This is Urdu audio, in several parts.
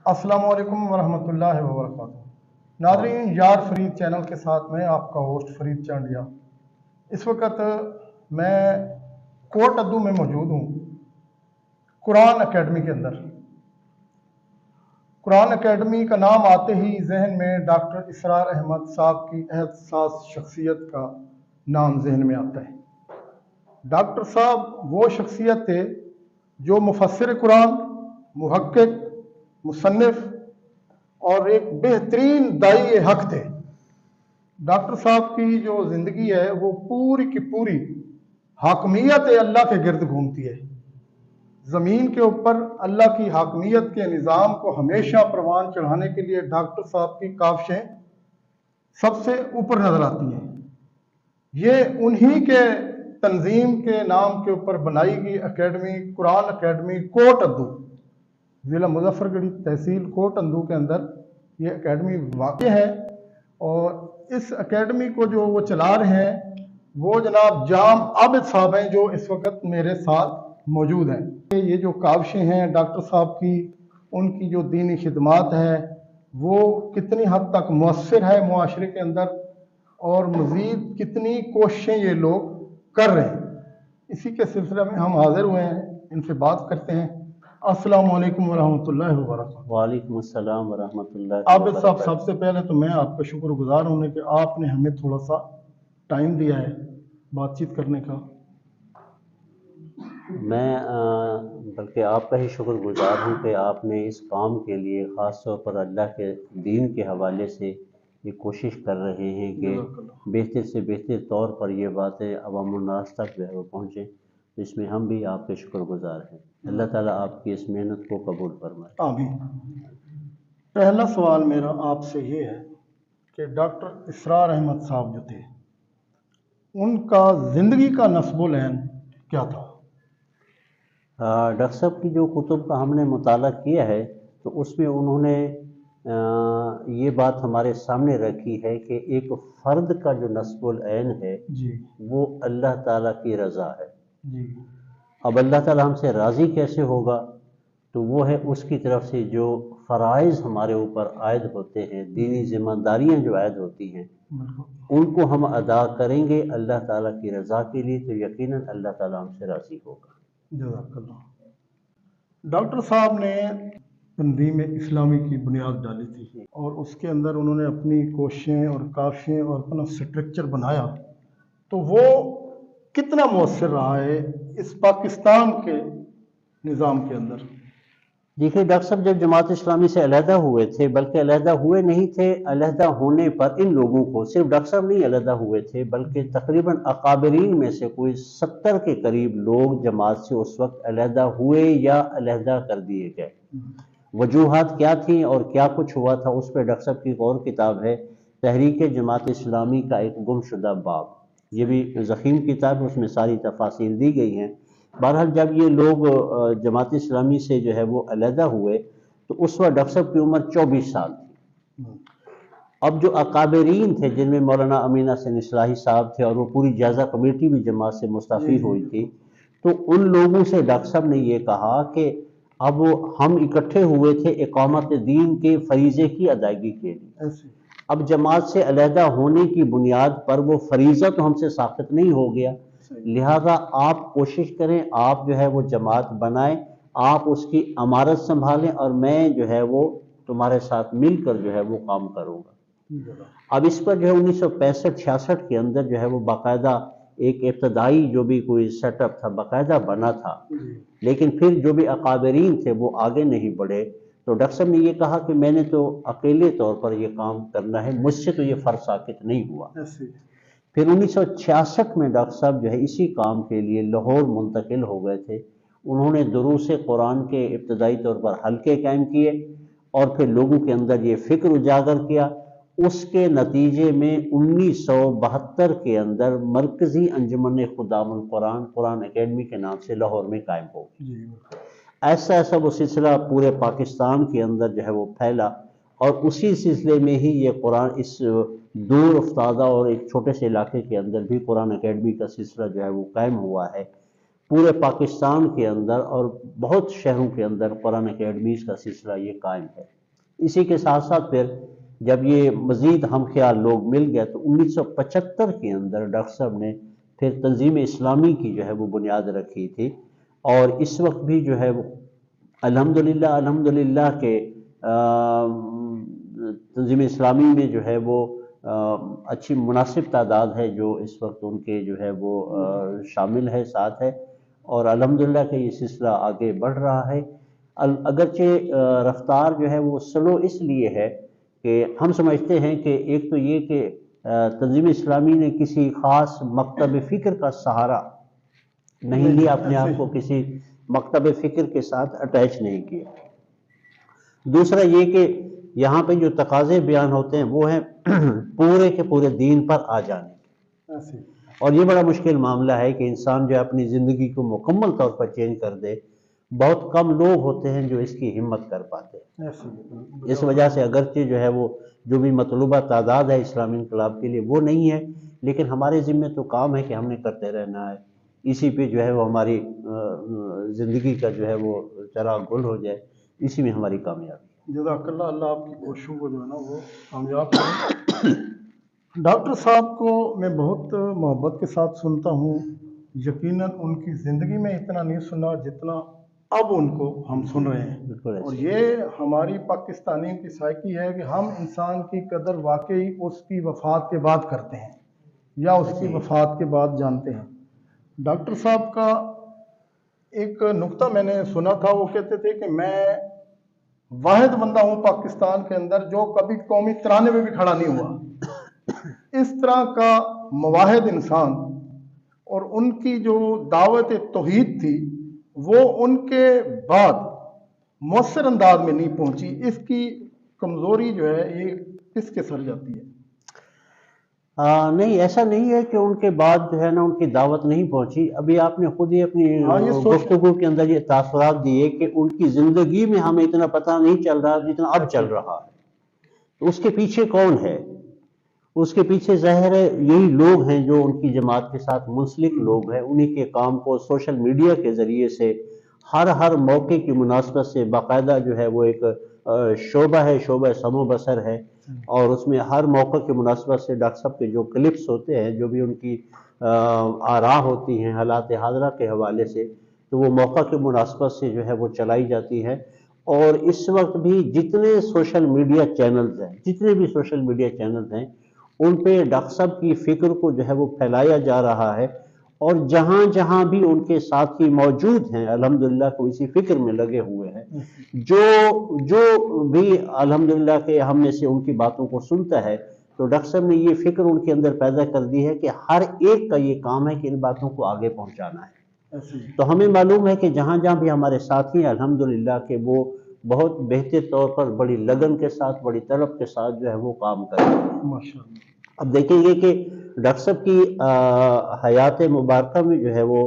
السلام علیکم ورحمۃ اللہ وبرکاتہ۔ ناظرین، یار فرید چینل کے ساتھ میں آپ کا ہوسٹ فرید چانڈیا۔ اس وقت میں کوٹ ادو میں موجود ہوں، قرآن اکیڈمی کے اندر۔ قرآن اکیڈمی کا نام آتے ہی ذہن میں ڈاکٹر اسرار احمد صاحب کی احساس شخصیت کا نام ذہن میں آتا ہے۔ ڈاکٹر صاحب وہ شخصیت تھے جو مفسر قرآن، محقق، مصنف اور ایک بہترین داعی حق تھے۔ ڈاکٹر صاحب کی جو زندگی ہے وہ پوری کی پوری حاکمیت اللہ کے گرد گھومتی ہے۔ زمین کے اوپر اللہ کی حاکمیت کے نظام کو ہمیشہ پروان چڑھانے کے لیے ڈاکٹر صاحب کی کاوشیں سب سے اوپر نظر آتی ہیں۔ یہ انہی کے تنظیم کے نام کے اوپر بنائی گئی اکیڈمی قرآن اکیڈمی کوٹ ادو، ضلع مظفر گڑھ، تحصیل کوٹ ادو کے اندر یہ اکیڈمی واقع ہے۔ اور اس اکیڈمی کو جو وہ چلا رہے ہیں وہ جناب جام عابد صاحب ہیں، جو اس وقت میرے ساتھ موجود ہیں۔ یہ جو کاوشیں ہیں ڈاکٹر صاحب کی، ان کی جو دینی خدمات ہے وہ کتنی حد تک مؤثر ہے معاشرے کے اندر، اور مزید کتنی کوششیں یہ لوگ کر رہے ہیں، اسی کے سلسلے میں ہم حاضر ہوئے ہیں، ان سے بات کرتے ہیں۔ السلام علیکم ورحمۃ اللہ وبرکاتہ۔ وعلیکم السلام ورحمۃ اللہ عابد صاحب، سب سے پہلے تو میں آپ کا شکر گزار ہوں کہ آپ نے ہمیں تھوڑا سا ٹائم دیا ہے بات چیت کرنے کا۔ میں بلکہ آپ کا ہی شکر گزار ہوں کہ آپ نے اس کام کے لیے خاص طور پر اللہ کے دین کے حوالے سے یہ کوشش کر رہے ہیں کہ بہتر سے بہتر طور پر یہ باتیں عوام الناس تک جو ہے وہ پہنچیں، اس میں ہم بھی آپ کے شکر گزار ہیں۔ اللہ تعالیٰ آپ کی اس محنت کو قبول فرمائے۔ آمین۔ پہلا سوال میرا آپ سے یہ ہے کہ ڈاکٹر اسرار احمد صاحب جو تھے، ان کا زندگی کا نسب العین کیا تھا؟ ڈاکٹر صاحب کی جو کتب کا ہم نے مطالعہ کیا ہے تو اس میں انہوں نے یہ بات ہمارے سامنے رکھی ہے کہ ایک فرد کا جو نسب العین ہے جی، وہ اللہ تعالیٰ کی رضا ہے۔ جی، اب اللہ تعالیٰ ہم سے راضی کیسے ہوگا؟ تو وہ ہے اس کی طرف سے جو فرائض ہمارے اوپر عائد ہوتے ہیں، دینی ذمہ داریاں جو عائد ہوتی ہیں، ان کو ہم ادا کریں گے اللہ تعالیٰ کی رضا کے لیے، تو یقیناً اللہ تعالیٰ ہم سے راضی ہوگا۔ جزاک اللہ۔ ڈاکٹر صاحب نے تنظیم اسلامی کی بنیاد ڈالی تھی، اور اس کے اندر انہوں نے اپنی کوششیں اور کاوشیں اور اپنا اسٹرکچر بنایا، تو وہ کتنا مؤثر رہا ہے اس پاکستان کے نظام کے اندر؟ دیکھیے ڈاکٹر صاحب، جب جماعت اسلامی سے علیحدہ ہوئے تھے، بلکہ علیحدہ ہوئے نہیں تھے، علیحدہ ہونے پر ان لوگوں کو، صرف ڈاکٹر صاحب نہیں علیحدہ ہوئے تھے بلکہ تقریباً اکابرین میں سے کوئی 70 کے قریب لوگ جماعت سے اس وقت علیحدہ ہوئے یا علیحدہ کر دیے گئے۔ وجوہات کیا تھیں اور کیا کچھ ہوا تھا، اس پہ ڈاکٹر صاحب کی ایک اور کتاب ہے، تحریک جماعت اسلامی کا ایک گم شدہ باب، یہ بھی ضخیم کتاب ہے، اس میں ساری تفاصیل دی گئی ہیں۔ بہرحال جب یہ لوگ جماعت اسلامی سے جو ہے وہ علیحدہ ہوئے تو اس وقت ڈاکٹر صاحب کی عمر 24 سال تھی۔ اب جو اکابرین تھے، جن میں مولانا امین حسین اصلاحی صاحب تھے، اور وہ پوری جائزہ کمیٹی بھی جماعت سے مستعفی ہوئی تھی، تو ان لوگوں سے ڈاکٹر صاحب نے یہ کہا کہ اب ہم اکٹھے ہوئے تھے اقامت دین کے فریضے کی ادائیگی کے لیے، اب جماعت سے علیحدہ ہونے کی بنیاد پر وہ فریضہ تو ہم سے ساقط نہیں ہو گیا، لہذا آپ کوشش کریں، آپ جو ہے وہ جماعت بنائیں، آپ اس کی امارت سنبھالیں، اور میں جو ہے وہ تمہارے ساتھ مل کر جو ہے وہ کام کروں گا۔ اب اس پر جو ہے 1965-66 کے اندر جو ہے وہ باقاعدہ ایک ابتدائی جو بھی کوئی سیٹ اپ تھا باقاعدہ بنا تھا، لیکن پھر جو بھی اکابرین تھے وہ آگے نہیں بڑھے، تو ڈاکٹر صاحب نے یہ کہا کہ میں نے تو اکیلے طور پر یہ کام کرنا ہے، مجھ سے تو یہ فرض ساقط نہیں ہوا۔ پھر 1966 میں ڈاکٹر صاحب جو ہے اسی کام کے لیے لاہور منتقل ہو گئے تھے۔ انہوں نے دروس قرآن کے ابتدائی طور پر حلقے قائم کیے، اور پھر لوگوں کے اندر یہ فکر اجاگر کیا۔ اس کے نتیجے میں 1972 کے اندر مرکزی انجمن خدام القرآن قرآن اکیڈمی کے نام سے لاہور میں قائم ہو گئی۔ ایسا ایسا وہ سلسلہ پورے پاکستان کے اندر جو ہے وہ پھیلا، اور اسی سلسلے میں ہی یہ قرآن اس دور افتادہ اور ایک چھوٹے سے علاقے کے اندر بھی قرآن اکیڈمی کا سلسلہ جو ہے وہ قائم ہوا ہے۔ پورے پاکستان کے اندر اور بہت شہروں کے اندر قرآن اکیڈمیز کا سلسلہ یہ قائم ہے۔ اسی کے ساتھ ساتھ پھر جب یہ مزید ہم خیال لوگ مل گئے تو 1975 کے اندر ڈاکٹر صاحب نے پھر تنظیم اسلامی کی جو ہے وہ بنیاد رکھی تھی، اور اس وقت بھی جو ہے وہ الحمدللہ کہ تنظیم اسلامی میں جو ہے وہ اچھی مناسب تعداد ہے جو اس وقت ان کے جو ہے وہ شامل ہے، ساتھ ہے، اور الحمدللہ کہ یہ سلسلہ آگے بڑھ رہا ہے۔ اگرچہ رفتار جو ہے وہ سلو اس لیے ہے کہ ہم سمجھتے ہیں کہ ایک تو یہ کہ تنظیم اسلامی نے کسی خاص مکتب فکر کا سہارا نہیں لیا، اپنے آپ کو کسی مکتب فکر کے ساتھ اٹیچ نہیں کیا۔ دوسرا یہ کہ یہاں پہ جو تقاضے بیان ہوتے ہیں وہ ہیں پورے کے پورے دین پر آ جانے، اور یہ بڑا مشکل معاملہ ہے کہ انسان جو اپنی زندگی کو مکمل طور پر چینج کر دے۔ بہت کم لوگ ہوتے ہیں جو اس کی ہمت کر پاتے ہیں۔ اس وجہ سے اگرچہ جو ہے وہ جو بھی مطلوبہ تعداد ہے اسلامی انقلاب کے لیے وہ نہیں ہے، لیکن ہمارے ذمہ تو کام ہے کہ ہم نے کرتے رہنا ہے، اسی پہ جو ہے وہ ہماری زندگی کا جو ہے وہ چراغ گل ہو جائے، اسی میں ہماری کامیابی۔ جزاک اللہ، اللہ آپ کی کوششوں کو جو ہے نا وہ کامیاب کریں۔ ڈاکٹر صاحب کو میں بہت محبت کے ساتھ سنتا ہوں، یقیناً ان کی زندگی میں اتنا نہیں سنا جتنا اب ان کو ہم سن رہے ہیں، اور یہ ہماری پاکستانیوں کی سائیکی ہے کہ ہم انسان کی قدر واقعی اس کی وفات کے بعد کرتے ہیں یا اس کی وفات کے بعد جانتے ہیں۔ ڈاکٹر صاحب کا ایک نکتہ میں نے سنا تھا، وہ کہتے تھے کہ میں واحد بندہ ہوں پاکستان کے اندر جو کبھی قومی ترانے میں بھی کھڑا نہیں ہوا۔ اس طرح کا مواحد انسان، اور ان کی جو دعوت توحید تھی وہ ان کے بعد مؤثر انداز میں نہیں پہنچی، اس کی کمزوری جو ہے یہ کس کے سر جاتی ہے؟ نہیں، ایسا نہیں ہے کہ ان کے بعد جو ہے نا ان کی دعوت نہیں پہنچی۔ ابھی آپ نے خود ہی اپنی گفتگو کے اندر یہ تاثرات دیے کہ ان کی زندگی میں ہمیں اتنا پتہ نہیں چل رہا جتنا اب چل رہا ہے۔ تو اس کے پیچھے کون ہے؟ اس کے پیچھے ظاہر ہے یہی لوگ ہیں جو ان کی جماعت کے ساتھ منسلک لوگ ہیں، انہی کے کام کو سوشل میڈیا کے ذریعے سے ہر موقع کی مناسبت سے باقاعدہ جو ہے وہ ایک شعبہ ہے، شعبہ سمع و بصر ہے، اور اس میں ہر موقع کی مناسبت سے ڈاکٹر صاحب کے جو کلپس ہوتے ہیں، جو بھی ان کی آراء ہوتی ہیں حالات حاضرہ کے حوالے سے، تو وہ موقع کی مناسبت سے جو ہے وہ چلائی جاتی ہے۔ اور اس وقت بھی جتنے سوشل میڈیا چینلز ہیں ان پہ ڈاکٹر صاحب کی فکر کو جو ہے وہ پھیلایا جا رہا ہے، اور جہاں جہاں بھی ان کے ساتھی موجود ہیں الحمدللہ کو اسی فکر میں لگے ہوئے ہیں، جو بھی الحمدللہ کہ ہم میں سے ان کی باتوں کو سنتا ہے، تو ڈاکٹر صاحب نے یہ فکر ان کے اندر پیدا کر دی ہے کہ ہر ایک کا یہ کام ہے کہ ان باتوں کو آگے پہنچانا ہے۔ تو ہمیں معلوم ہے کہ جہاں جہاں بھی ہمارے ساتھی ہیں الحمدللہ کہ وہ بہت بہتر طور پر بڑی لگن کے ساتھ، بڑی طلب کے ساتھ جو ہے وہ کام کر رہے ہیں۔ ماشاءاللہ۔ اب دیکھیں گے کہ ڈاکٹر صاحب کی حیات مبارکہ میں جو ہے وہ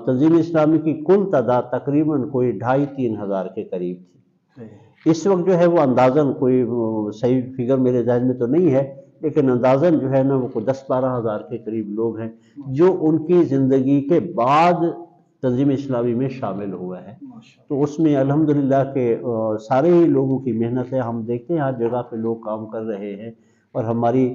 تنظیم اسلامی کی کل تعداد تقریباً کوئی 2,500-3 ہزار کے قریب تھی۔ اس وقت جو ہے وہ اندازاً کوئی صحیح فگر میرے ذہن میں تو نہیں ہے، لیکن اندازاً جو ہے نا وہ کوئی 10-12 ہزار کے قریب لوگ ہیں جو ان کی زندگی کے بعد تنظیم اسلامی میں شامل ہوئے ہیں۔ تو اس میں الحمدللہ کہ سارے ہی لوگوں کی محنت ہے، ہم دیکھتے ہیں ہر جگہ پہ لوگ کام کر رہے ہیں، اور ہماری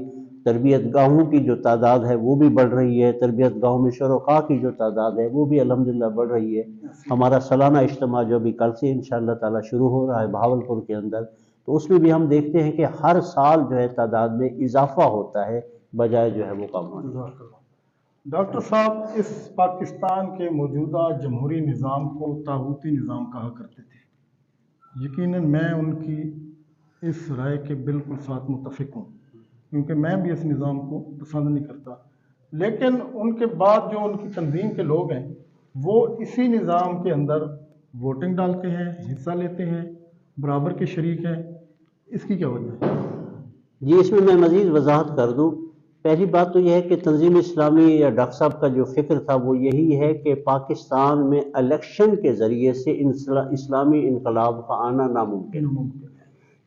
تربیت گاہوں کی جو تعداد ہے وہ بھی بڑھ رہی ہے، تربیت گاہوں میں شرکاء کی جو تعداد ہے وہ بھی الحمدللہ بڑھ رہی ہے۔ ہمارا سالانہ اجتماع جو بھی کل سے انشاءاللہ تعالی شروع ہو رہا ہے بہاولپور کے اندر، تو اس میں بھی ہم دیکھتے ہیں کہ ہر سال جو ہے تعداد میں اضافہ ہوتا ہے بجائے جو ہے وہ کم ہونے۔ ڈاکٹر صاحب اس پاکستان کے موجودہ جمہوری نظام کو طاغوتی نظام کہا کرتے تھے۔ یقیناً میں ان کی اس رائے کے بالکل ساتھ متفق ہوں، کیونکہ میں بھی اس نظام کو پسند نہیں کرتا، لیکن ان کے بعد جو ان کی تنظیم کے لوگ ہیں وہ اسی نظام کے اندر ووٹنگ ڈالتے ہیں، حصہ لیتے ہیں، برابر کے شریک ہیں، اس کی کیا وجہ ہے؟ جی، اس میں میں مزید وضاحت کر دوں۔ پہلی بات تو یہ ہے کہ تنظیم اسلامی یا ڈاکٹر صاحب کا جو فکر تھا وہ یہی ہے کہ پاکستان میں الیکشن کے ذریعے سے اسلامی انقلاب کا آنا ناممکن ہے۔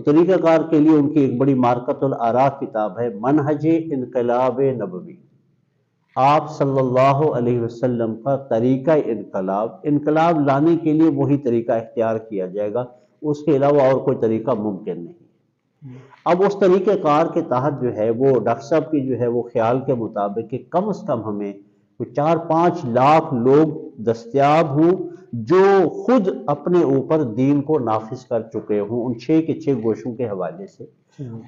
تو طریقہ کار کے لیے ان کی ایک بڑی مارکت الآراء کتاب ہے، منہج انقلاب نبوی، آپ صلی اللہ علیہ وسلم کا طریقہ انقلاب لانے کے لیے وہی طریقہ اختیار کیا جائے گا، اس کے علاوہ اور کوئی طریقہ ممکن نہیں۔ اب اس طریقہ کار کے تحت جو ہے وہ ڈاکٹر صاحب کی جو ہے وہ خیال کے مطابق کہ کم از کم ہمیں 4-5 لاکھ لوگ دستیاب ہوں جو خود اپنے اوپر دین کو نافذ کر چکے ہوں ان 6 کے 6 گوشوں کے حوالے سے،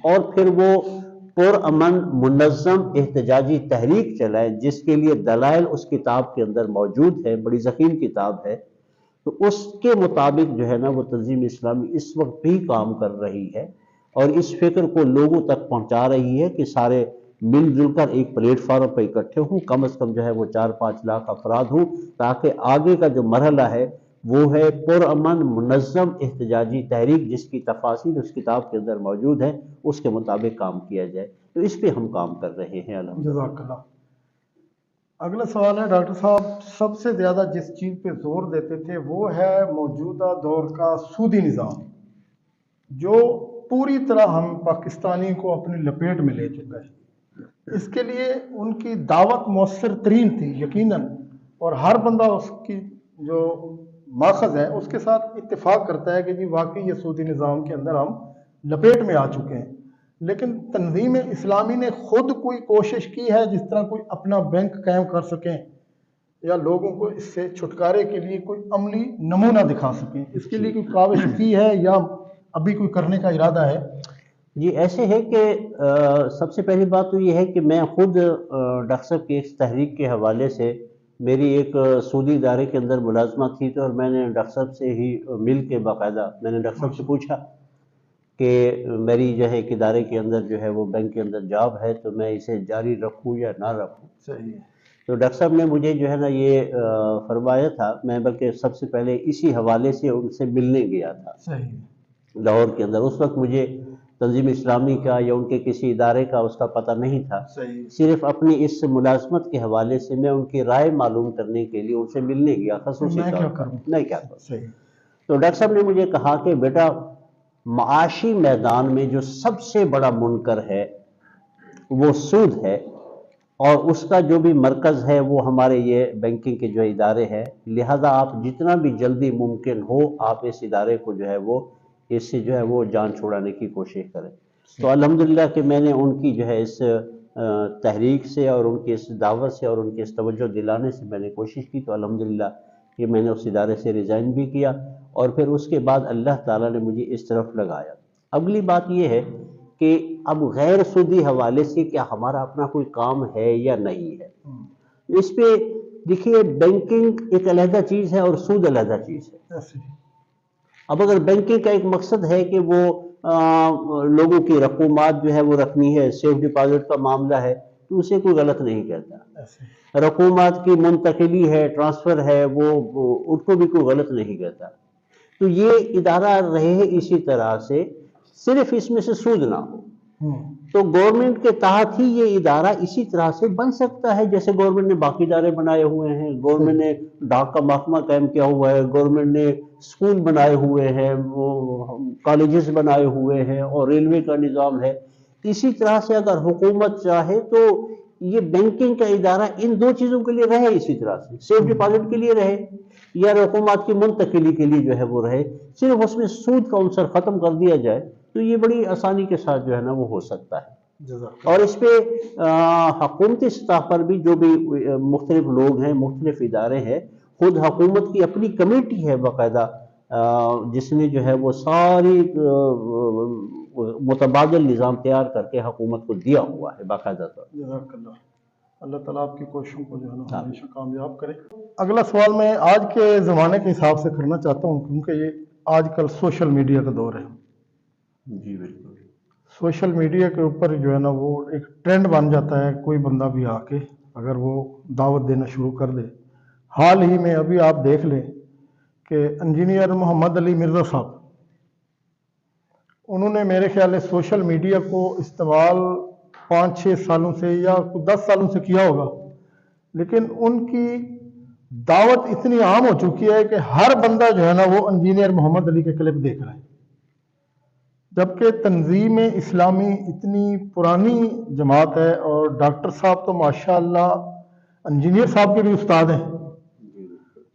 اور پھر وہ پرامن منظم احتجاجی تحریک چلائے جس کے لیے دلائل اس کتاب کے اندر موجود ہے، بڑی ضخیم کتاب ہے۔ تو اس کے مطابق جو ہے نا وہ تنظیم اسلامی اس وقت بھی کام کر رہی ہے اور اس فکر کو لوگوں تک پہنچا رہی ہے کہ سارے مل جل کر ایک پلیٹ فارم پہ اکٹھے ہوں، کم از کم جو ہے وہ 4-5 لاکھ افراد ہوں، تاکہ آگے کا جو مرحلہ ہے وہ ہے پرامن منظم احتجاجی تحریک، جس کی تفاصیل اس کتاب کے اندر موجود ہے، اس کے مطابق کام کیا جائے۔ تو اس پہ ہم کام کر رہے ہیں الحمدللہ۔ جزاک اللہ۔ اگلا سوال ہے ڈاکٹر صاحب، سب سے زیادہ جس چیز پہ زور دیتے تھے وہ ہے موجودہ دور کا سودی نظام، جو پوری طرح ہم پاکستانی کو اپنی لپیٹ میں لے چکا ہے۔ اس کے لیے ان کی دعوت مؤثر ترین تھی یقیناً، اور ہر بندہ اس کی جو ماخذ ہے اس کے ساتھ اتفاق کرتا ہے کہ جی واقعی یہ سودی نظام کے اندر ہم لپیٹ میں آ چکے ہیں۔ لیکن تنظیم اسلامی نے خود کوئی کوشش کی ہے جس طرح کوئی اپنا بینک قائم کر سکیں یا لوگوں کو اس سے چھٹکارے کے لیے کوئی عملی نمونہ دکھا سکیں؟ اس کے لیے کوئی کاوش کی ہے یا ابھی کوئی کرنے کا ارادہ ہے؟ جی ایسے ہے کہ سب سے پہلی بات تو یہ ہے کہ میں خود ڈاکٹر صاحب کی اس تحریک کے حوالے سے میری ایک سودی ادارے کے اندر ملازمت تھی، تو اور میں نے ڈاکٹر صاحب سے ہی مل کے باقاعدہ میں نے ڈاکٹر صاحب سے پوچھا کہ میری جو ہے ایک ادارے کے اندر جو ہے وہ بینک کے اندر جاب ہے، تو میں اسے جاری رکھوں یا نہ رکھوں۔ صحیح ہے۔ تو ڈاکٹر صاحب نے مجھے جو ہے نا یہ فرمایا تھا، میں بلکہ سب سے پہلے اسی حوالے سے ان سے ملنے گیا تھا صحیح لاہور کے اندر۔ اس وقت مجھے تنظیم اسلامی کا یا ان کے کسی ادارے کا اس کا پتہ نہیں تھا، صحیح صرف اپنی اس ملازمت کے حوالے سے میں ان کی رائے معلوم کرنے کے لیے ان سے ملنے گیا خصوصی میں طور کیا پر۔ کروں؟ میں کیا کروں؟ صحیح۔ تو ڈاکٹر صاحب نے مجھے کہا کہ بیٹا معاشی میدان میں جو سب سے بڑا منکر ہے وہ سود ہے، اور اس کا جو بھی مرکز ہے وہ ہمارے یہ بینکنگ کے جو ادارے ہیں، لہذا آپ جتنا بھی جلدی ممکن ہو آپ اس ادارے کو جو ہے وہ اس سے جو ہے وہ جان چھڑانے کی کوشش کریں۔ تو الحمدللہ کہ میں نے ان کی جو ہے اس تحریک سے اور ان کی اس دعوت سے اور ان کے اس توجہ دلانے سے میں نے کوشش کی، تو الحمدللہ کہ میں نے اس ادارے سے ریزائن بھی کیا، اور پھر اس کے بعد اللہ تعالیٰ نے مجھے اس طرف لگایا۔ اگلی بات یہ ہے کہ اب غیر سودی حوالے سے کیا ہمارا اپنا کوئی کام ہے یا نہیں ہے؟ اس پہ دیکھیے بینکنگ ایک علیحدہ چیز ہے اور سود علیحدہ چیز ہے۔ اب اگر بینکنگ کا ایک مقصد ہے کہ وہ لوگوں کی رقومات جو ہے وہ رکھنی ہے، سیف ڈپازٹ کا معاملہ ہے، تو اسے کوئی غلط نہیں کہتا۔ رقومات کی منتقلی ہے، ٹرانسفر ہے، وہ ان کو بھی کوئی غلط نہیں کہتا۔ تو یہ ادارہ رہے اسی طرح سے، صرف اس میں سے سود نہ ہو۔ تو گورنمنٹ کے تحت ہی یہ ادارہ اسی طرح سے بن سکتا ہے جیسے گورنمنٹ نے باقی ادارے بنائے ہوئے ہیں۔ گورنمنٹ نے ڈاک کا محکمہ قائم کیا ہوا ہے، گورنمنٹ نے اسکول بنائے ہوئے ہیں، وہ کالجز بنائے ہوئے ہیں، اور ریلوے کا نظام ہے۔ اسی طرح سے اگر حکومت چاہے تو یہ بینکنگ کا ادارہ ان دو چیزوں کے لیے رہے، اسی طرح سے سیف ڈپازٹ کے لیے رہے یا رقومات کی منتقلی کے لیے جو ہے وہ رہے، صرف اس میں سود کا عنصر ختم کر دیا جائے تو یہ بڑی آسانی کے ساتھ جو ہے نا وہ ہو سکتا ہے۔ اور اس پہ حکومتی سطح پر بھی جو بھی مختلف لوگ ہیں، مختلف ادارے ہیں، خود حکومت کی اپنی کمیٹی ہے باقاعدہ جس نے جو ہے وہ ساری متبادل نظام تیار کر کے حکومت کو دیا ہوا ہے باقاعدہ طور پر۔ جزاک اللہ۔ اللہ تعالیٰ آپ کی کوششوں کو جو ہے نا ہمیشہ کامیاب کرے۔ اگلا سوال میں آج کے زمانے کے حساب سے کرنا چاہتا ہوں، کیونکہ یہ آج کل سوشل میڈیا کا دور ہے۔ جی بالکل۔ سوشل میڈیا کے اوپر جو ہے نا وہ ایک ٹرینڈ بن جاتا ہے، کوئی بندہ بھی آ کے اگر وہ دعوت دینا شروع کر دے۔ حال ہی میں ابھی آپ دیکھ لیں کہ انجینئر محمد علی مرزا صاحب، انہوں نے میرے خیال سے سوشل میڈیا کو استعمال 5-6 سالوں سے یا 10 سالوں سے کیا ہوگا، لیکن ان کی دعوت اتنی عام ہو چکی ہے کہ ہر بندہ جو ہے نا وہ انجینئر محمد علی کے کلپ دیکھ رہا ہے۔ جبکہ تنظیم اسلامی اتنی پرانی جماعت ہے اور ڈاکٹر صاحب تو ماشاءاللہ انجینئر صاحب کے بھی استاد ہیں،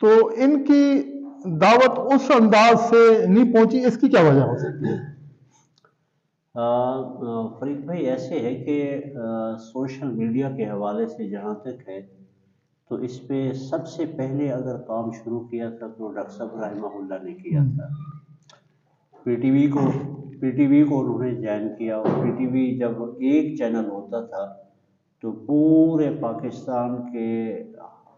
تو ان کی دعوت اس انداز سے نہیں پہنچی، اس کی کیا وجہ ہو سکتی ہے؟ فرید بھائی ایسے ہے کہ سوشل میڈیا کے حوالے سے جہاں تک ہے تو اس پہ سب سے پہلے اگر کام شروع کیا تھا تو ڈاکٹر صاحب رحمہ اللہ نے کیا تھا۔ پی ٹی وی کو انہوں نے جوائن کیا، اور پی ٹی وی جب ایک چینل ہوتا تھا تو پورے پاکستان کے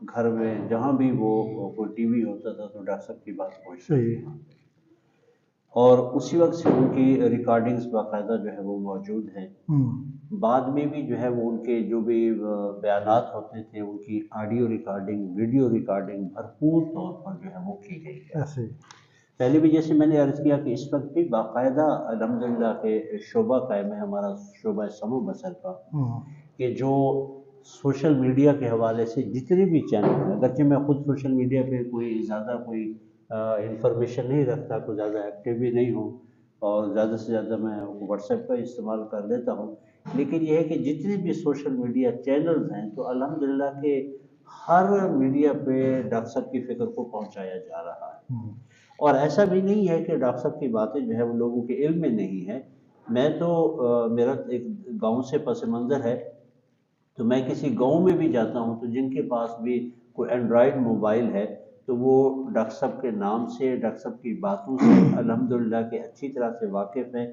گھر میں جہاں بھی وہ کوئی ٹی وی ہوتا تھا تو ڈاکٹر صاحب کی بات پہنچتی صحیح، تھی، اور اسی وقت سے ان کی ریکارڈنگز باقاعدہ جو ہے وہ موجود ہیں۔ بعد میں بھی جو ہے وہ ان کے جو بھی بیانات ہوتے تھے ان کی آڈیو ریکارڈنگ، ویڈیو ریکارڈنگ بھرپور طور پر جو ہے وہ کی گئی ہے۔ ایسے پہلے بھی جیسے میں نے عرض کیا کہ اس وقت بھی باقاعدہ الحمدللہ کے شعبہ قائم ہے ہمارا، شعبہ سمو بصر کا، کہ جو سوشل میڈیا کے حوالے سے جتنے بھی چینل ہیں، اگرچہ میں خود سوشل میڈیا پہ کوئی زیادہ کوئی انفارمیشن نہیں رکھتا، کوئی زیادہ ایکٹیو بھی نہیں ہوں، اور زیادہ سے زیادہ میں واٹس ایپ کا استعمال کر لیتا ہوں، لیکن یہ ہے کہ جتنے بھی سوشل میڈیا چینلز ہیں تو الحمدللہ کہ ہر میڈیا پہ ڈاکٹر صاحب کی فکر کو پہنچایا جا رہا ہے، اور ایسا بھی نہیں ہے کہ ڈاکٹر صاحب کی باتیں جو ہے وہ لوگوں کے علم میں نہیں ہے۔ میں تو میرا ایک گاؤں سے پس منظر ہے، تو میں کسی گاؤں میں بھی جاتا ہوں تو جن کے پاس بھی کوئی اینڈرائڈ موبائل ہے تو وہ ڈاکٹر صاحب کے نام سے، ڈاکٹر صاحب کی باتوں سے الحمدللہ کہ اچھی طرح سے واقف ہیں،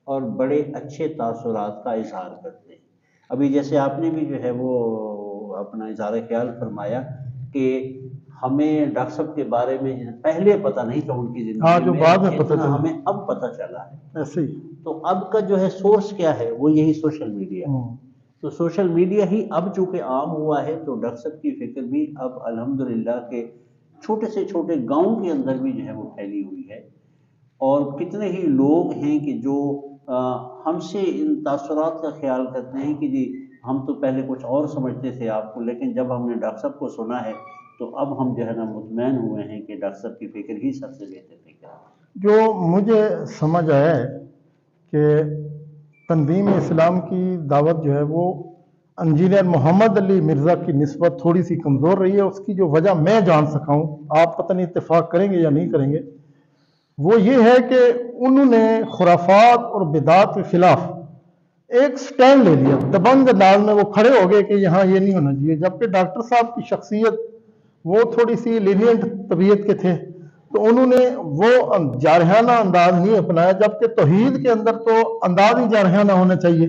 اور بڑے اچھے تاثرات کا اظہار کرتے ہیں۔ ابھی جیسے آپ نے بھی جو ہے وہ اپنا اظہار خیال فرمایا کہ ہمیں ڈاکٹر صاحب کے بارے میں پہلے پتہ نہیں تھا ان کی زندگی جو میں، بعد میں پتہ جتنا چلا، ہمیں اب پتہ چلا ہے۔ ایسے ہی تو اب کا جو ہے سورس کیا ہے، وہ یہی سوشل میڈیا ہے۔ تو سوشل میڈیا ہی اب چونکہ عام ہوا ہے تو ڈاکٹر صاحب کی فکر بھی اب الحمدللہ کے چھوٹے سے چھوٹے گاؤں کے اندر بھی جو ہے وہ پھیلی ہوئی ہے، اور کتنے ہی لوگ ہیں کہ جو ہم سے ان تاثرات کا خیال کرتے ہیں کہ جی ہم تو پہلے کچھ اور سمجھتے تھے آپ کو، لیکن جب ہم نے ڈاکٹر صاحب کو سنا ہے تو اب ہم جو ہے نا مطمئن ہوئے ہیں کہ ڈاکٹر صاحب کی فکر ہی سب سے بہتر فکر ہے۔ جو مجھے سمجھ آیا ہے کہ تنظیم اسلام کی دعوت جو ہے وہ انجینئر محمد علی مرزا کی نسبت تھوڑی سی کمزور رہی ہے۔ اس کی جو وجہ میں جان سکا ہوں، آپ پتہ نہیں اتفاق کریں گے یا نہیں کریں گے، وہ یہ ہے کہ انہوں نے خرافات اور بدعات کے خلاف ایک سٹینڈ لے لیا، دبنگ انداز میں وہ کھڑے ہو گئے کہ یہاں یہ نہیں ہونا چاہیے، جبکہ ڈاکٹر صاحب کی شخصیت وہ تھوڑی سی لینینٹ طبیعت کے تھے، تو انہوں نے وہ جارحانہ انداز نہیں اپنایا، جبکہ توحید کے اندر تو انداز ہی جارحانہ ہونا چاہیے۔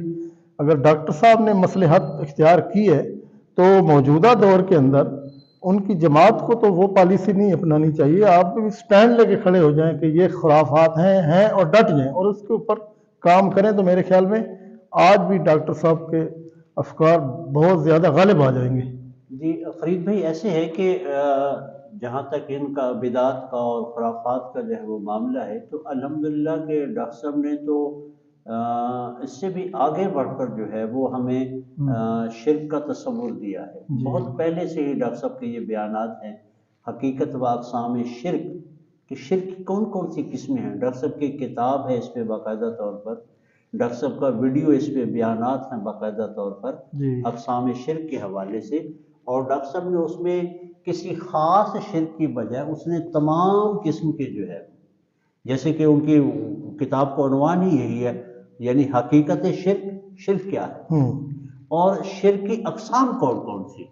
اگر ڈاکٹر صاحب نے مصلحت اختیار کی ہے تو موجودہ دور کے اندر ان کی جماعت کو تو وہ پالیسی نہیں اپنانی چاہیے، آپ بھی سٹینڈ لے کے کھڑے ہو جائیں کہ یہ خرافات ہیں اور ڈٹ جائیں اور اس کے اوپر کام کریں، تو میرے خیال میں آج بھی ڈاکٹر صاحب کے افکار بہت زیادہ غالب آ جائیں گے۔ جی فرید بھائی ایسے ہے کہ جہاں تک ان کا بدعات کا اور خرافات کا جو ہے وہ معاملہ ہے تو الحمدللہ کہ ڈاکٹر صاحب نے تو اس سے بھی آگے بڑھ کر جو ہے وہ ہمیں شرک کا تصور دیا ہے۔ بہت پہلے سے ہی ڈاکٹر صاحب کے یہ بیانات ہیں، حقیقت و اقسام شرک، کہ شرک کی کون کون سی قسمیں ہیں۔ ڈاکٹر صاحب کی کتاب ہے اس پہ باقاعدہ طور پر، ڈاکٹر صاحب کا ویڈیو اس پہ بیانات ہیں باقاعدہ طور پر اقسام شرک کے حوالے سے، اور ڈاکٹر صاحب نے اس میں کسی خاص شرک کی بجائے اس نے تمام قسم کے جو ہے، جیسے کہ ان کی کتاب کا عنوان ہی یہی ہے، یعنی حقیقت شرک، شرک کیا ہے اور شرک کی اقسام کون کون سی۔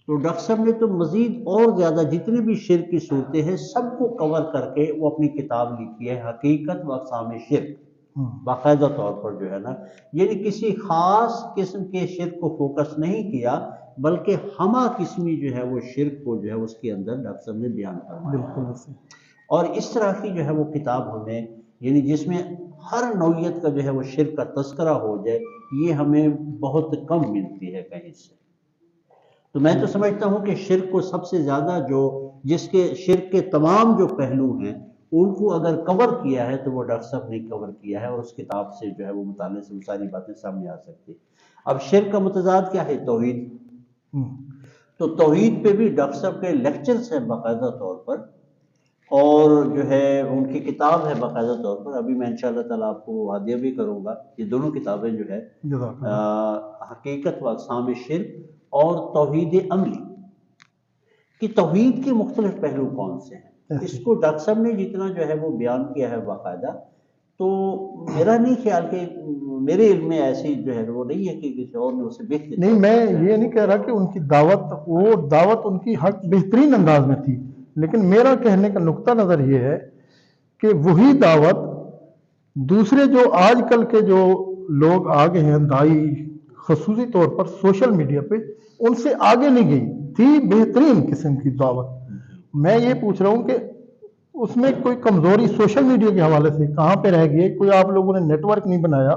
تو ڈاکٹر صاحب نے تو مزید اور زیادہ جتنے بھی شرک کی صورتیں ہیں سب کو کور کر کے وہ اپنی کتاب لکھی ہے، حقیقت و اقسام شرک، باقاعدہ طور پر جو ہے نا، یعنی کسی خاص قسم کے شرک کو فوکس نہیں کیا بلکہ ہمہ قسمی جو ہے وہ شرک کو جو ہے اس کے اندر ڈاکٹر صاحب نے بیان فرمایا۔ اور اس طرح کی جو ہے وہ کتاب ہمیں، یعنی جس میں ہر نوعیت کا جو ہے وہ شرک کا تذکرہ ہو جائے، یہ ہمیں بہت کم ملتی ہے کہیں سے۔ تو میں تو سمجھتا ہوں کہ شرک کو سب سے زیادہ جس کے شرک کے تمام جو پہلو ہیں ان کو اگر کور کیا ہے تو وہ ڈاکٹر صاحب نے کور کیا ہے، اور اس کتاب سے جو ہے وہ مطالعے سے وہ ساری باتیں سامنے آ سکتی۔ اب شرک کا متضاد کیا ہے؟ توحید۔ تو توحید پہ بھی ڈاکٹر صاحب کے لیکچرز ہیں باقاعدہ طور پر، اور جو ہے ان کی کتاب ہے باقاعدہ طور پر، ابھی میں انشاءاللہ تعالیٰ آپ کو ہدیہ بھی کروں گا، یہ دونوں کتابیں جو ہے جزاک اللہ۔ حقیقت و اقسام شرک اور توحید عملی کہ توحید کے مختلف پہلو کون سے ہیں، اس کو ڈاکٹر صاحب نے جتنا جو ہے وہ بیان کیا ہے باقاعدہ، تو میرا نہیں خیال کہ میرے علم میں ایسی جو ہے وہ نہیں ہے کہ کسی اور نے اسے بہتر نہیں، میں یہ نہیں کہہ رہا کہ ان کی دعوت ان کی حق بہترین انداز میں تھی، لیکن میرا کہنے کا نقطہ نظر یہ ہے کہ وہی دعوت دوسرے جو آج کل کے جو لوگ آگے ہیں دائی، خصوصی طور پر سوشل میڈیا پہ، ان سے آگے نہیں گئی تھی بہترین قسم کی دعوت۔ میں یہ پوچھ رہا ہوں کہ اس میں کوئی کمزوری سوشل میڈیا کے حوالے سے کہاں پہ رہ گئی؟ کوئی آپ لوگوں نے نیٹ ورک نہیں بنایا،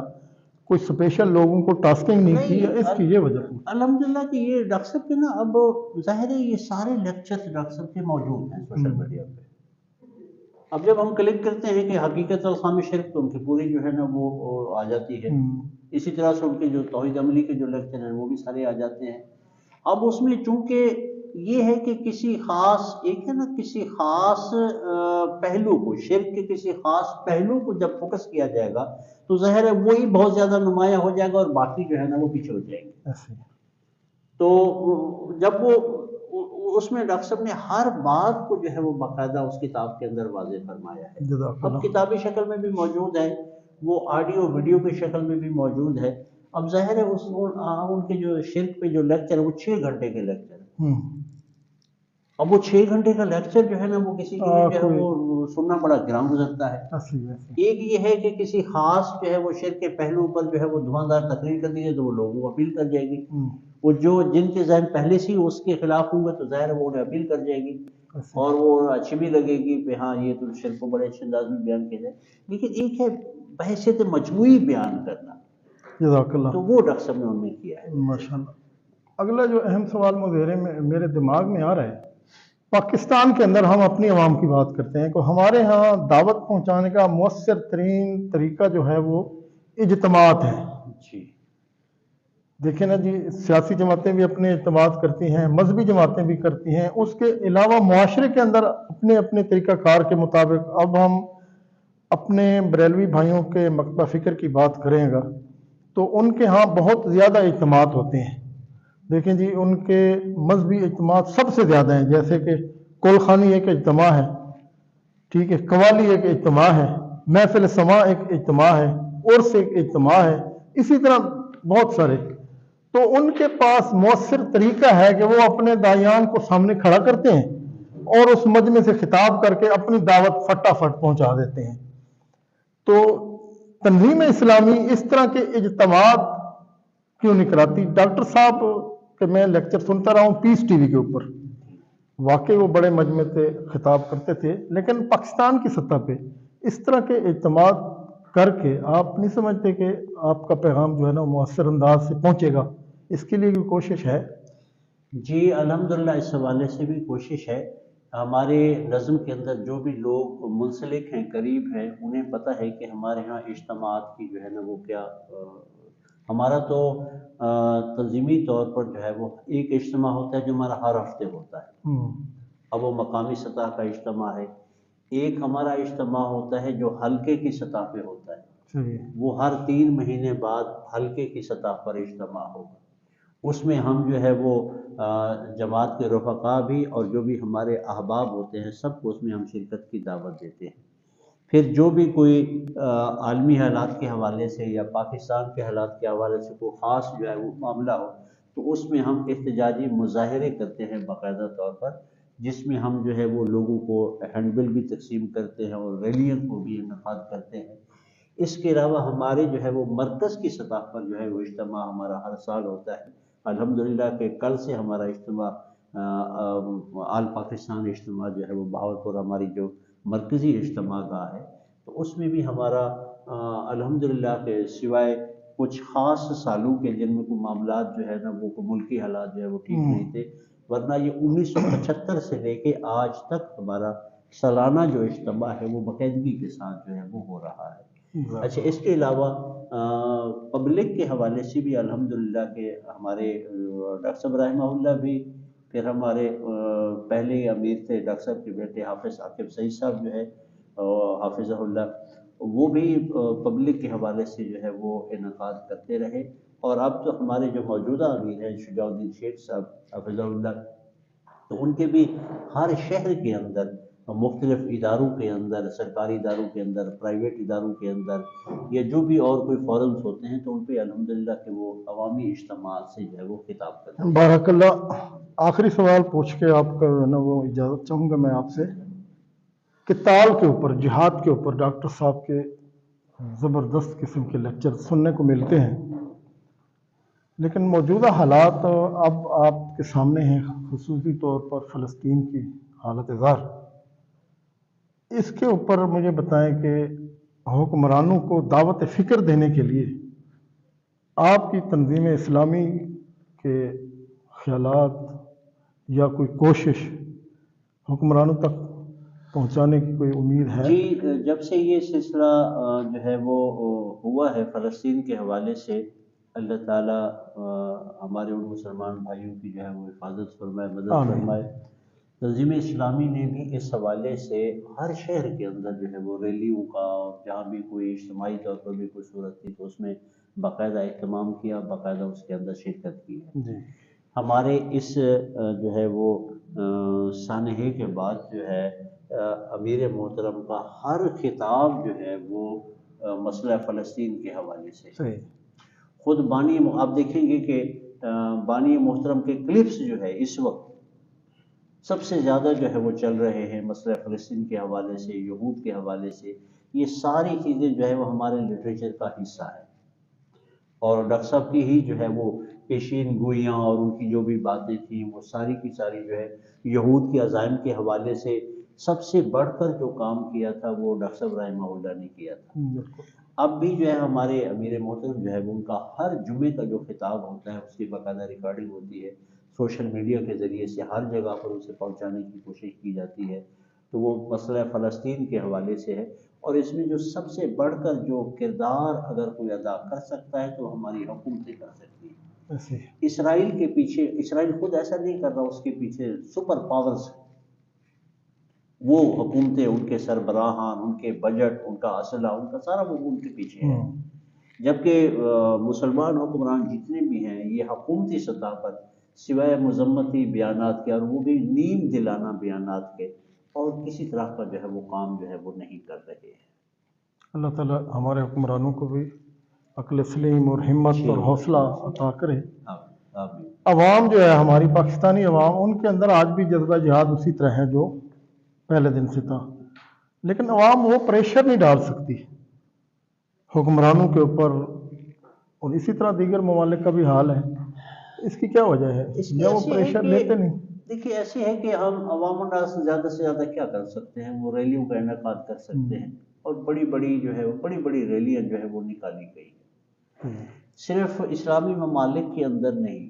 کوئی اسپیشل لوگوں کو ٹاسکنگ نہیں کی، اس کی یہ وجہ پوچھ۔ الحمدللہ کہ یہ ڈاکٹر صاحب کے نا اب ظاہر ہے یہ سارے لیکچر ڈاکٹر صاحب کے موجود ہیں سوشل میڈیا پہ۔ اب جب ہم کلک کرتے ہیں کہ حقیقت اقسام شرک، تو ان کی پوری جو ہے نا وہ آ جاتی ہے، اسی طرح سے ان کے جو توحید عملی کے جو لیکچر ہیں وہ بھی سارے آ جاتے ہیں۔ اب اس میں چونکہ یہ ہے کہ کسی خاص ایک ہے نا کسی خاص پہلو کو، شرک کے کسی خاص پہلو کو جب فوکس کیا جائے گا تو ظاہر ہے وہی بہت زیادہ نمایاں ہو جائے گا اور باقی جو ہے نا وہ پیچھے ہو جائیں گے۔ تو جب وہ اس میں ڈاکٹر صاحب نے ہر بات کو جو ہے وہ باقاعدہ اس کتاب کے اندر واضح فرمایا ہے، اب کتابی شکل میں بھی موجود ہے، وہ آڈیو ویڈیو کی شکل میں بھی موجود ہے۔ اب ظاہر ہے ان کے جو شرک پہ جو لیکچر ہے وہ 6 گھنٹے کے لیکچر ہے، اب وہ 6 گھنٹے کا لیکچر جو ہے نا وہ کسی کے لیے جو ہے وہ سننا بڑا گران گزرتا ہے۔ ایک یہ ہے کہ کسی خاص جو ہے وہ شرک کے پہلو پر جو ہے وہ دھواں تقریر کر دی جائے تو وہ لوگوں کو اپیل کر جائے گی، وہ جن کے ذہن پہلے سے اس کے خلاف ہوں گے تو ظاہر ہے وہ انہیں اپیل کر جائے گی اور وہ اچھی بھی لگے گی کہ ہاں یہ تو شرک کو بڑے اچھے انداز میں بیان کیا جائے، لیکن ایک ہے بحیثیت مجموعی بیان کرنا، جزاک اللہ، تو وہ ڈاکٹر صاحب نے ان میں کیا ہے۔ ماشاءاللہ۔ اگلا جو اہم سوال میرے دماغ میں آ رہا ہے، پاکستان کے اندر ہم اپنی عوام کی بات کرتے ہیں کہ ہمارے ہاں دعوت پہنچانے کا مؤثر ترین طریقہ جو ہے وہ اجتماعات ہے۔ جی دیکھیں نا جی، سیاسی جماعتیں بھی اپنے اجتماعات کرتی ہیں، مذہبی جماعتیں بھی کرتی ہیں، اس کے علاوہ معاشرے کے اندر اپنے اپنے طریقہ کار کے مطابق، اب ہم اپنے بریلوی بھائیوں کے مکتبہ فکر کی بات کریں گا تو ان کے ہاں بہت زیادہ اجتماعات ہوتے ہیں۔ دیکھیں جی، ان کے مذہبی اجتماعات سب سے زیادہ ہیں، جیسے کہ کول خانی ایک اجتماع ہے، ٹھیک ہے، قوالی ایک اجتماع ہے، محفل سماع ایک اجتماع ہے، عرس ایک اجتماع ہے، اسی طرح بہت سارے۔ تو ان کے پاس مؤثر طریقہ ہے کہ وہ اپنے داعیان کو سامنے کھڑا کرتے ہیں اور اس مجمع سے خطاب کر کے اپنی دعوت فٹافٹ پہنچا دیتے ہیں۔ تو تنظیم اسلامی اس طرح کے اجتماعات کیوں نہیں کراتی؟ ڈاکٹر صاحب کہ میں لیکچر سنتا رہا ہوں پیس ٹی وی کے اوپر، واقعی وہ بڑے مجمع سے خطاب کرتے تھے، لیکن پاکستان کی سطح پہ اس طرح کے اجتماعات کر کے آپ نہیں سمجھتے کہ آپ کا پیغام جو ہے نا مؤثر انداز سے پہنچے گا؟ اس کے لیے بھی کوشش ہے؟ جی الحمدللہ اس حوالے سے بھی کوشش ہے۔ ہمارے نظم کے اندر جو بھی لوگ منسلک ہیں، قریب ہیں، انہیں پتہ ہے کہ ہمارے ہاں اجتماعات کی جو ہے نا وہ کیا ہمارا تو تنظیمی طور پر جو ہے وہ ایک اجتماع ہوتا ہے جو ہمارا ہر ہفتے ہوتا ہے، اب وہ مقامی سطح کا اجتماع ہے۔ ایک ہمارا اجتماع ہوتا ہے جو حلقے کی سطح پہ ہوتا ہے، وہ ہر 3 مہینے بعد حلقے کی سطح پر اجتماع ہوگا، اس میں ہم جو ہے وہ جماعت کے رفقا بھی اور جو بھی ہمارے احباب ہوتے ہیں سب کو اس میں ہم شرکت کی دعوت دیتے ہیں۔ پھر جو بھی کوئی عالمی حالات کے حوالے سے یا پاکستان کے حالات کے حوالے سے کوئی خاص جو ہے وہ معاملہ ہو تو اس میں ہم احتجاجی مظاہرے کرتے ہیں باقاعدہ طور پر، جس میں ہم جو ہے وہ لوگوں کو ہینڈ بل بھی تقسیم کرتے ہیں اور ریلیوں کو بھی انعقاد کرتے ہیں۔ اس کے علاوہ ہمارے جو ہے وہ مرکز کی سطح پر جو ہے وہ اجتماع ہمارا ہر سال ہوتا ہے۔ الحمدللہ کہ کل سے ہمارا اجتماع آل پاکستان اجتماع جو ہے وہ بہاولپور ہماری جو مرکزی اجتماع گاہ ہے، تو اس میں بھی ہمارا الحمدللہ کہ سوائے کچھ خاص سالوں کے جن میں کوئی معاملات جو ہے نا وہ ملکی حالات جو ہے وہ ٹھیک نہیں تھے، ورنہ یہ 1975 سے لے کے آج تک ہمارا سالانہ جو اجتماع ہے وہ باقاعدگی کے ساتھ جو ہے وہ ہو رہا ہے۔ اچھا، اس کے علاوہ پبلک کے حوالے سے بھی الحمدللہ کہ ہمارے ڈاکٹر صاحب رحمہ اللہ بھی، پھر ہمارے پہلے امیر تھے ڈاکٹر صاحب کے بیٹے حافظ عاقب سعید صاحب جو ہے حافظہ اللہ، وہ بھی پبلک کے حوالے سے جو ہے وہ انعقاد کرتے رہے، اور اب تو ہمارے جو موجودہ امیر ہیں شجاع الدین شیخ صاحب حافظہ اللہ، تو ان کے بھی ہر شہر کے اندر مختلف اداروں کے اندر، سرکاری اداروں کے اندر، پرائیویٹ اداروں کے اندر، یا جو بھی اور کوئی فورمز ہوتے ہیں، تو ان پہ الحمدللہ کہ وہ عوامی اجتماعات سے جو ہے وہ خطاب کرتے ہیں۔ بارک اللہ۔ آخری سوال پوچھ کے آپ کا نا وہ اجازت چاہوں گا میں آپ سے، قتال کے اوپر، جہاد کے اوپر ڈاکٹر صاحب کے زبردست قسم کے لیکچر سننے کو ملتے ہیں، لیکن موجودہ حالات اب آپ کے سامنے ہیں، خصوصی طور پر فلسطین کی حالت زار، اس کے اوپر مجھے بتائیں کہ حکمرانوں کو دعوت فکر دینے کے لیے آپ کی تنظیم اسلامی کے خیالات یا کوئی کوشش حکمرانوں تک پہنچانے کی کوئی امید ہے؟ جی، جب سے یہ سلسلہ جو ہے وہ ہوا ہے فلسطین کے حوالے سے، اللہ تعالیٰ ہمارے ان مسلمان بھائیوں کی جو ہے وہ حفاظت فرمائے، مدد آمین۔ فرمائے۔ تنظیم اسلامی نے بھی اس حوالے سے ہر شہر کے اندر جو ہے وہ ریلیوں کا، اور جہاں بھی کوئی اجتماعی طور پر بھی کوئی صورت تھی تو اس میں باقاعدہ اہتمام کیا، باقاعدہ اس کے اندر شرکت کی ہے۔ جی ہمارے اس جو ہے وہ سانحے کے بعد جو ہے امیر محترم کا ہر خطاب جو ہے وہ مسئلہ فلسطین کے حوالے سے، صحیح۔ خود بانی آپ دیکھیں گے کہ بانی محترم کے کلپس جو ہے اس وقت سب سے زیادہ جو ہے وہ چل رہے ہیں مسئلہ فلسطین کے حوالے سے، یہود کے حوالے سے، یہ ساری چیزیں جو ہے وہ ہمارے لٹریچر کا حصہ ہے، اور ڈاکٹر صاحب کی ہی جو ہے وہ پیشین گوئیاں اور ان کی جو بھی باتیں تھیں وہ ساری کی ساری جو ہے یہود کے عزائم کے حوالے سے سب سے بڑھ کر جو کام کیا تھا وہ ڈاکٹر صاحب رحمہ اللہ نے کیا تھا۔ بالکل۔ اب بھی جو ہے ہمارے امیر محترم جو ہے وہ ان کا ہر جمعے کا جو خطاب ہوتا ہے اس کی باقاعدہ ریکارڈنگ ہوتی ہے، سوشل میڈیا کے ذریعے سے ہر جگہ پر اسے پہنچانے کی کوشش کی جاتی ہے، تو وہ مسئلہ فلسطین کے حوالے سے ہے، اور اس میں جو سب سے بڑھ کر جو کردار اگر کوئی ادا کر سکتا ہے تو ہماری حکومتیں کر سکتی ہیں۔ ایسے اسرائیل کے پیچھے، اسرائیل خود ایسا نہیں کر رہا، اس کے پیچھے سپر پاورز، وہ حکومتیں، ان کے سربراہان، ان کے بجٹ، ان کا اسلحہ، ان کا سارا وہ ان کے پیچھے ہے، جبکہ مسلمان حکمران جتنے بھی ہیں یہ حکومتی سطح پر سوائے مذمتی بیانات کے، اور وہ بھی نیم دلانہ بیانات کے، اور کسی طرح کا جو ہے وہ کام جو ہے وہ نہیں کر رہے ہیں۔ اللہ تعالیٰ ہمارے حکمرانوں کو بھی عقل سلیم اور ہمت اور حوصلہ عطا کرے۔ آمین۔ عوام جو ہے ہماری پاکستانی عوام، ان کے اندر آج بھی جذبہ جہاد اسی طرح ہے جو پہلے دن سے تھا، لیکن عوام وہ پریشر نہیں ڈال سکتی حکمرانوں کے اوپر، اور اسی طرح دیگر ممالک کا بھی حال ہے۔ اس کی کیا وجہ ہے؟ اس کی یا وہ ایسی ہے پریشر کہ لیتے نہیں؟ دیکھیے ایسی ہے کہ ہم عوام الناس زیادہ سے زیادہ کیا کر سکتے ہیں، وہ ریلیوں کا انعقاد کر سکتے ہیں، اور بڑی بڑی جو ہے بڑی بڑی ریلیاں جو ہے وہ نکالی گئی ہیں، صرف اسلامی ممالک کے اندر نہیں،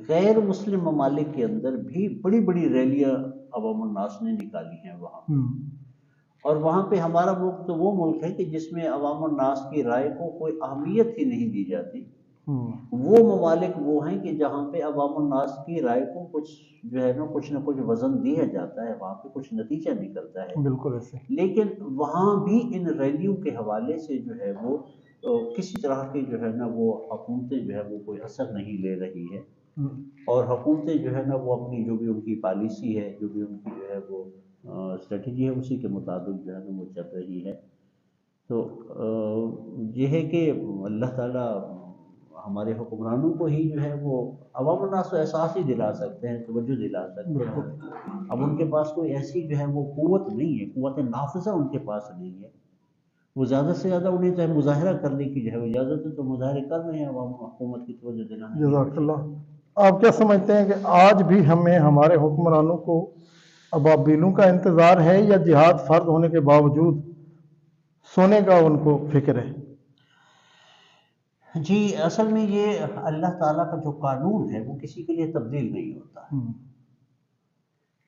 غیر مسلم ممالک کے اندر بھی بڑی بڑی ریلیاں عوام الناس نے نکالی ہیں وہاں، اور وہاں پہ ہمارا ملک تو وہ ملک ہے کہ جس میں عوام الناس کی رائے کو کوئی اہمیت ہی نہیں دی جاتی۔ وہ ممالک وہ ہیں کہ جہاں پہ عوام الناس کی رائے کو کچھ جو ہے نا کچھ نہ کچھ وزن دیا جاتا ہے، وہاں پہ کچھ نتیجہ نکلتا ہے، بالکل ایسے۔ لیکن وہاں بھی ان ریلیوں کے حوالے سے جو ہے وہ کسی طرح کے جو ہے نا وہ حکومتیں جو ہے وہ کوئی اثر نہیں لے رہی ہے، اور حکومتیں جو ہے نا وہ اپنی جو بھی ان کی پالیسی ہے، جو بھی ان کی جو ہے وہ اسٹریٹجی ہے، اسی کے مطابق جو ہے نا وہ چل رہی ہے۔ تو یہ ہے کہ اللہ تعالیٰ ہمارے حکمرانوں کو ہی جو ہے وہ عوام الناس کو احساس ہی دلا سکتے ہیں، توجہ دلا سکتے ہیں، اب ان کے پاس کوئی ایسی جو ہے وہ قوت نہیں ہے، قوت نافذہ ان کے پاس نہیں ہے، وہ زیادہ سے زیادہ انہیں چاہے مظاہرہ کرنے کی جو ہے اجازت ہے تو مظاہرے کر رہے ہیں، عوام حکومت کی توجہ دلانے کی۔ جزاک اللہ۔ آپ کیا سمجھتے ہیں کہ آج بھی ہمیں ہمارے حکمرانوں کو ابابیلوں کا انتظار ہے، یا جہاد فرض ہونے کے باوجود سونے کا ان کو فکر ہے؟ جی، اصل میں یہ اللہ تعالیٰ کا جو قانون ہے وہ کسی کے لیے تبدیل نہیں ہوتا ہے،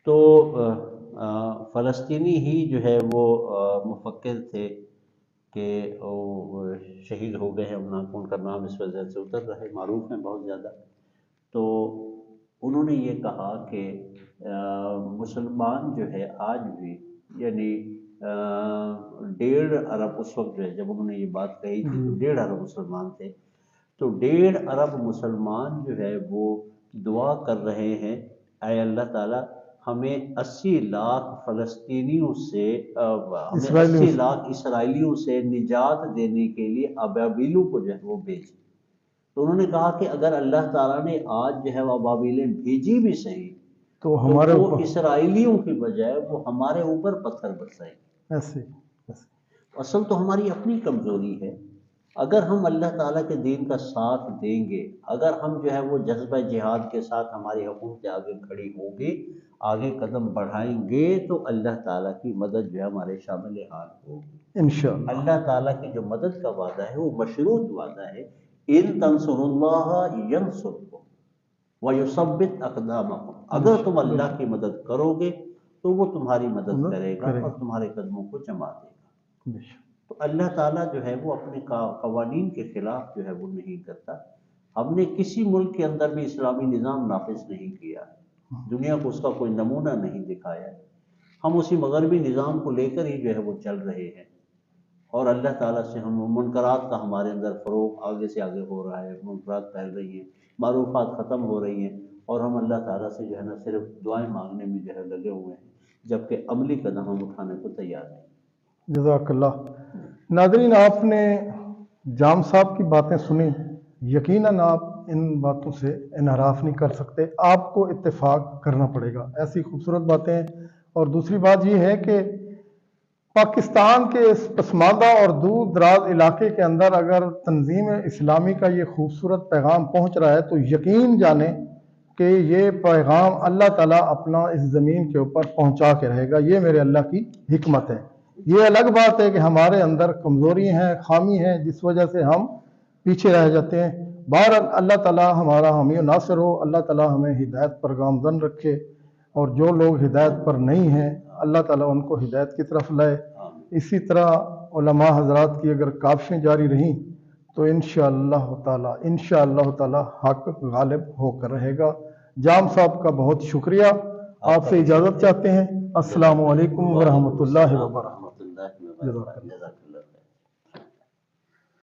تو فلسطینی ہی جو ہے وہ مفکر تھے کہ وہ شہید ہو گئے ہیں، ان کا نام اس وجہ سے اتر رہا ہے، معروف ہیں بہت زیادہ، تو انہوں نے یہ کہا کہ مسلمان جو ہے آج بھی یعنی 1.5 ارب اس وقت جو ہے جب انہوں نے یہ بات کہی تھی تو 1.5 ارب مسلمان تھے، تو 1.5 ارب مسلمان جو ہے وہ دعا کر رہے ہیں اے اللہ تعالیٰ ہمیں 80 لاکھ فلسطینیوں سے ہمیں 80 لاکھ اسرائیلیوں سے نجات دینے کے لیے ابابیلوں کو جو ہے وہ بھیج۔ تو انہوں نے کہا کہ اگر اللہ تعالیٰ نے آج جو ہے وہ ابابیلیں بھیجی بھی صحیح تو ہمارے وہ اوپر اسرائیلیوں کی بجائے وہ ہمارے اوپر پتھر برسائیں۔ ایسے اصل تو ہماری اپنی کمزوری ہے، اگر ہم اللہ تعالیٰ کے دین کا ساتھ دیں گے، اگر ہم جو ہے وہ جذبہ جہاد کے ساتھ ہماری حکومت آگے کھڑی ہوگی، آگے قدم بڑھائیں گے تو اللہ تعالیٰ کی مدد جو ہے ہمارے شامل حال ہوگی انشاءاللہ۔ اللہ تعالیٰ کی جو مدد کا وعدہ ہے وہ مشروط وعدہ ہے، ان تنصروا اللہ ینصرکم ویثبت اقدامکم، اگر تم اللہ کی مدد کرو گے تو وہ تمہاری مدد کرے گا اور تمہارے قدموں کو جما دے گا۔ تو اللہ تعالیٰ جو ہے وہ اپنے قوانین کے خلاف جو ہے وہ نہیں کرتا۔ ہم نے کسی ملک کے اندر بھی اسلامی نظام نافذ نہیں کیا، دنیا کو اس کا کوئی نمونہ نہیں دکھایا، ہم اسی مغربی نظام کو لے کر ہی جو ہے وہ چل رہے ہیں، اور اللہ تعالیٰ سے ہم منکرات کا ہمارے اندر فروغ آگے سے آگے ہو رہا ہے، منکرات پھیل رہی ہیں، معروفات ختم ہو رہی ہیں، اور ہم اللہ تعالیٰ سے جو ہے نا صرف دعائیں مانگنے میں جو ہے لگے ہوئے ہیں، جبکہ عملی قدم ہم اٹھانے کو تیار ہیں۔ جزاک اللہ۔ ناظرین، آپ نے جام صاحب کی باتیں سنی، یقیناً آپ ان باتوں سے انحراف نہیں کر سکتے، آپ کو اتفاق کرنا پڑے گا، ایسی خوبصورت باتیں ہیں۔ اور دوسری بات یہ ہے کہ پاکستان کے اس پسماندہ اور دور دراز علاقے کے اندر اگر تنظیم اسلامی کا یہ خوبصورت پیغام پہنچ رہا ہے تو یقین جانیں کہ یہ پیغام اللہ تعالیٰ اپنا اس زمین کے اوپر پہنچا کے رہے گا، یہ میرے اللہ کی حکمت ہے۔ یہ الگ بات ہے کہ ہمارے اندر کمزوری ہیں، خامی ہیں، جس وجہ سے ہم پیچھے رہ جاتے ہیں۔ بہرحال اللہ تعالیٰ ہمارا حامی و ناصر ہو، اللہ تعالیٰ ہمیں ہدایت پر گامزن رکھے، اور جو لوگ ہدایت پر نہیں ہیں اللہ تعالیٰ ان کو ہدایت کی طرف لائے۔ اسی طرح علماء حضرات کی اگر کاوشیں جاری رہیں تو انشاءاللہ تعالیٰ حق غالب ہو کر رہے گا۔ جام صاحب کا بہت شکریہ، آپ سے اجازت چاہتے ہیں۔ السلام علیکم ورحمۃ اللہ وبرکاتہ۔